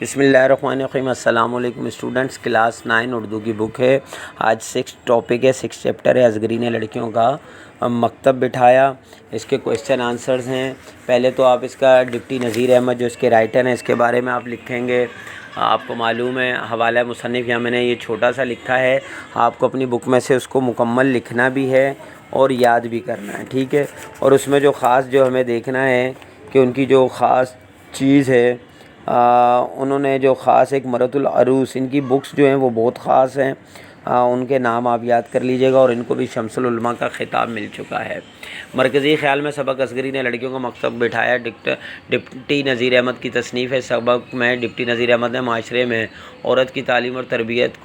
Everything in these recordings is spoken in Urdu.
بسم اللہ الرحمن الرحیم۔ السلام علیکم اسٹوڈنٹس، کلاس 9 اردو کی بک ہے۔ آج 6 ٹاپک ہے، 6 چیپٹر ہے۔ ازگری نے لڑکیوں کا مکتب بٹھایا، اس کے کویشچن آنسرز ہیں۔ پہلے تو آپ اس کا ڈپٹی نذیر احمد جو اس کے رائٹر ہیں اس کے بارے میں آپ لکھیں گے۔ آپ کو معلوم ہے حوالہ مصنف یہاں میں نے یہ چھوٹا سا لکھا ہے، آپ کو اپنی بک میں سے اس کو مکمل لکھنا بھی ہے اور یاد بھی کرنا ہے، ٹھیک ہے۔ اور اس میں جو خاص جو ہمیں دیکھنا ہے کہ ان کی جو خاص چیز ہے، انہوں نے جو خاص ایک مرۃ العروس، ان کی بکس جو ہیں وہ بہت خاص ہیں، ان کے نام آپ یاد کر لیجئے گا۔ اور ان کو بھی شمس العلماء کا خطاب مل چکا ہے۔ مرکزی خیال میں سبق ازگری نے لڑکیوں کو مکتب بٹھایا ڈپٹی نذیر احمد کی تصنیف ہے۔ سبق میں ڈپٹی نذیر احمد نے معاشرے میں عورت کی تعلیم اور تربیت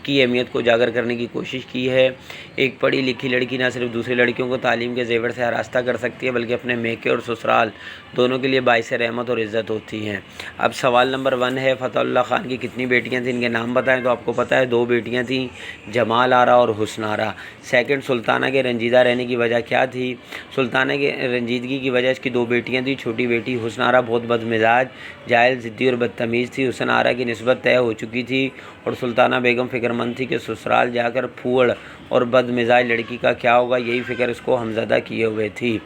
کی اہمیت کو اجاگر کرنے کی کوشش کی ہے۔ ایک پڑھی لکھی لڑکی نہ صرف دوسری لڑکیوں کو تعلیم کے زیور سے آراستہ کر سکتی ہے بلکہ اپنے میکے اور سسرال دونوں کے لیے باعث رحمت اور عزت ہوتی ہیں۔ اب سوال نمبر 1 ہے، فتح اللہ خان کی کتنی بیٹیاں تھیں؟ ان کے نام بتائیں۔ تو آپ کو پتہ ہے 2 بیٹیاں تھیں، جمال آرا اور حسن آرا۔ سیکنڈ، سلطانہ کے رنجیدہ رہنے کی وجہ کیا تھی؟ سلطانہ کے رنجیدگی کی وجہ اس کی 2 بیٹیاں تھیں۔ چھوٹی بیٹی حسن آرا بہت بد مزاج، جاہل، ضدی اور بدتمیز تھی۔ حسن آرا کی نسبت طے ہو چکی تھی اور سلطانہ بیگم فکر مند تھی کہ سسرال جا کر پھوڑ اور بد مزاج لڑکی کا کیا ہوگا، یہی فکر اس کو ہمزدہ کیے ہوئے تھی۔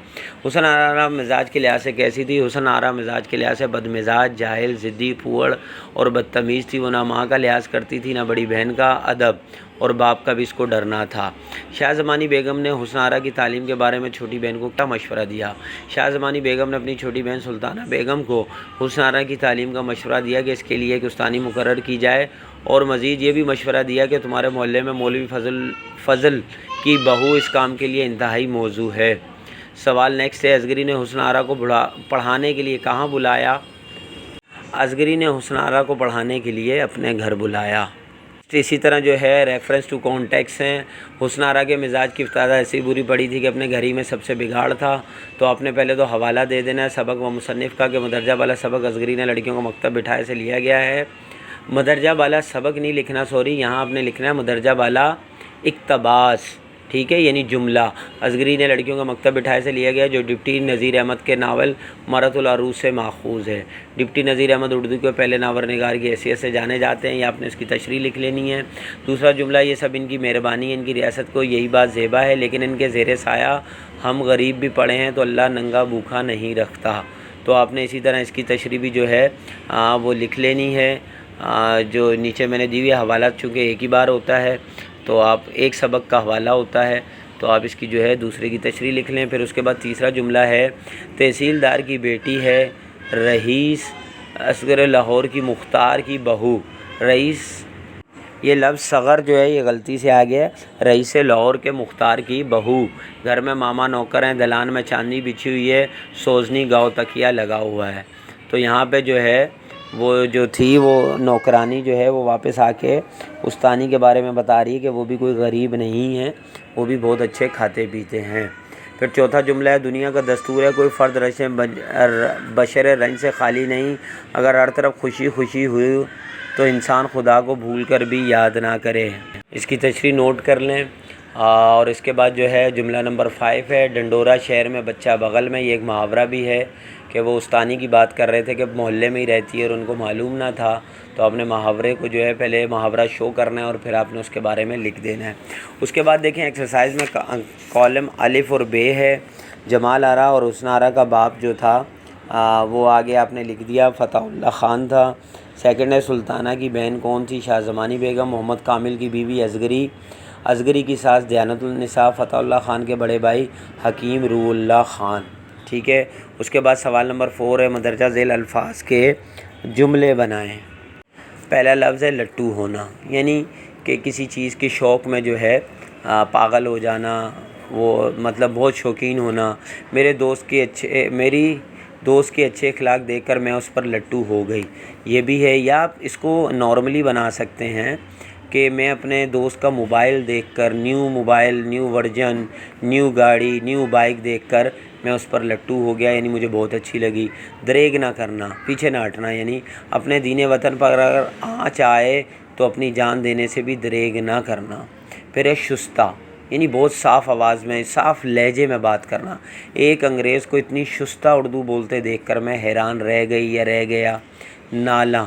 حسن آرا مزاج کے لحاظ سے کیسی تھی؟ حسن آرا مزاج کے لحاظ سے بد مزاج، جاہل، ضدی، پھوڑ اور بدتمیز تھی۔ وہ نہ ماں کا لحاظ کرتی تھی نہ بڑی بہن کا، ادب اور باپ کا بھی اس کو ڈرنا تھا۔ شاہ زمانی بیگم نے حسن آرا کی تعلیم کے بارے میں چھوٹی بہن کو کیا مشورہ دیا؟ شاہ زمانی بیگم نے اپنی چھوٹی بہن سلطانہ بیگم کو حسن آرا کی تعلیم کا مشورہ دیا کہ اس کے لیے ایک استانی مقرر کی جائے، اور مزید یہ بھی مشورہ دیا کہ تمہارے محلے میں مولوی فضل کی بہو اس کام کے لیے انتہائی موزوں ہے۔ سوال نیکسٹ ہے، ازگری نے حسن آرا کو پڑھانے کے لیے کہاں بلایا؟ ازگری نے حسن آرا کو پڑھانے کے لیے اپنے گھر بلایا۔ اسی طرح جو ہے ریفرنس ٹو کانٹیکس ہیں۔ حسن آرا کے مزاج کی ابتدا ایسی بری پڑی تھی کہ اپنے گھر ہی میں سب سے بگاڑ تھا۔ تو آپ نے پہلے تو حوالہ دے دینا ہے سبق و مصنف کا کہ مدرجہ بالا سبق ازگری نے لڑکیوں کو مکتب بٹھائے سے لیا گیا ہے۔ مدرجہ بالا سبق نہیں لکھنا، سوری، یہاں آپ نے لکھنا ہے مدرجہ بالا اقتباس، ٹھیک ہے، یعنی جملہ ازگری نے لڑکیوں کا مکتب بٹھائے سے لیا گیا، جو ڈپٹی نذیر احمد کے ناول مرۃ العروس سے ماخوذ ہے۔ ڈپٹی نذیر احمد اردو کے پہلے ناول نگار کی حیثیت سے جانے جاتے ہیں، یہ آپ نے اس کی تشریح لکھ لینی ہے۔ دوسرا جملہ، یہ سب ان کی مہربانی ہے، ان کی ریاست کو یہی بات زیبا ہے، لیکن ان کے زیر سایہ ہم غریب بھی پڑے ہیں تو اللہ ننگا بھوکا نہیں رکھتا۔ تو آپ نے اسی طرح اس کی تشریح بھی جو ہے وہ لکھ لینی ہے، جو نیچے میں نے دی ہوئی ہے۔ حوالہ چونکہ ایک ہی بار ہوتا ہے تو آپ ایک سبق کا حوالہ ہوتا ہے تو آپ اس کی جو ہے دوسرے کی تشریح لکھ لیں۔ پھر اس کے بعد تیسرا جملہ ہے، تحصیلدار کی بیٹی ہے رئیس اصغر لاہور کی مختار کی بہو۔ رئیس، یہ لفظ صغر جو ہے یہ غلطی سے آ گیا ہے، رئیس لاہور کے مختار کی بہو۔ گھر میں ماما نوکر ہیں، دلان میں چاندنی بچھی ہوئی ہے، سوزنی گاؤ تکیہ لگا ہوا ہے۔ تو یہاں پہ جو ہے وہ جو تھی وہ نوکرانی جو ہے وہ واپس آ کے استانی کے بارے میں بتا رہی ہے کہ وہ بھی کوئی غریب نہیں ہے، وہ بھی بہت اچھے کھاتے پیتے ہیں۔ پھر چوتھا جملہ ہے، دنیا کا دستور ہے کوئی فرد بشر رنج سے خالی نہیں، اگر ہر طرف خوشی خوشی ہوئی تو انسان خدا کو بھول کر بھی یاد نہ کرے۔ اس کی تشریح نوٹ کر لیں۔ اور اس کے بعد جو ہے جملہ نمبر 5 ہے، ڈنڈورا شہر میں بچہ بغل میں، یہ ایک محاورہ بھی ہے کہ وہ استانی کی بات کر رہے تھے کہ محلے میں ہی رہتی ہے اور ان کو معلوم نہ تھا، تو آپ نے محاورے کو جو ہے پہلے محاورہ شو کرنا ہے اور پھر آپ نے اس کے بارے میں لکھ دینا ہے۔ اس کے بعد دیکھیں ایکسرسائز میں کالم الف اور بے ہے۔ جمال آرا اور حسن آرا کا باپ جو تھا وہ آگے آپ نے لکھ دیا، فتح اللہ خان تھا۔ سیکنڈ ہے، سلطانہ کی بہن کون تھی؟ شاہ زمانی بیگم۔ محمد کامل کی بیوی ازگری۔ ازگری کی ساس دیانت النساء۔ فتح اللہ خان کے بڑے بھائی حکیم روح اللہ خان، ٹھیک ہے۔ اس کے بعد سوال نمبر 4 ہے، مندرجہ ذیل الفاظ کے جملے بنائیں۔ پہلا لفظ ہے لٹو ہونا، یعنی کہ کسی چیز کے شوق میں جو ہے پاگل ہو جانا، وہ مطلب بہت شوقین ہونا۔ میری دوست کے اچھے اخلاق دیکھ کر میں اس پر لٹو ہو گئی، یہ بھی ہے۔ یا آپ اس کو نارملی بنا سکتے ہیں کہ میں اپنے دوست کا موبائل دیکھ کر، new mobile, new version, new گاڑی، نیو بائک دیکھ کر میں اس پر لٹو ہو گیا، یعنی مجھے بہت اچھی لگی۔ دریغ نہ کرنا، پیچھے نہ ہٹنا، یعنی اپنے دین وطن پر اگر آنچ آئے تو اپنی جان دینے سے بھی دریغ نہ کرنا۔ پھر ہے شستہ، یعنی بہت صاف آواز میں، صاف لہجے میں بات کرنا۔ ایک انگریز کو اتنی شستہ اردو بولتے دیکھ کر میں حیران رہ گئی یا رہ گیا۔ نالاں،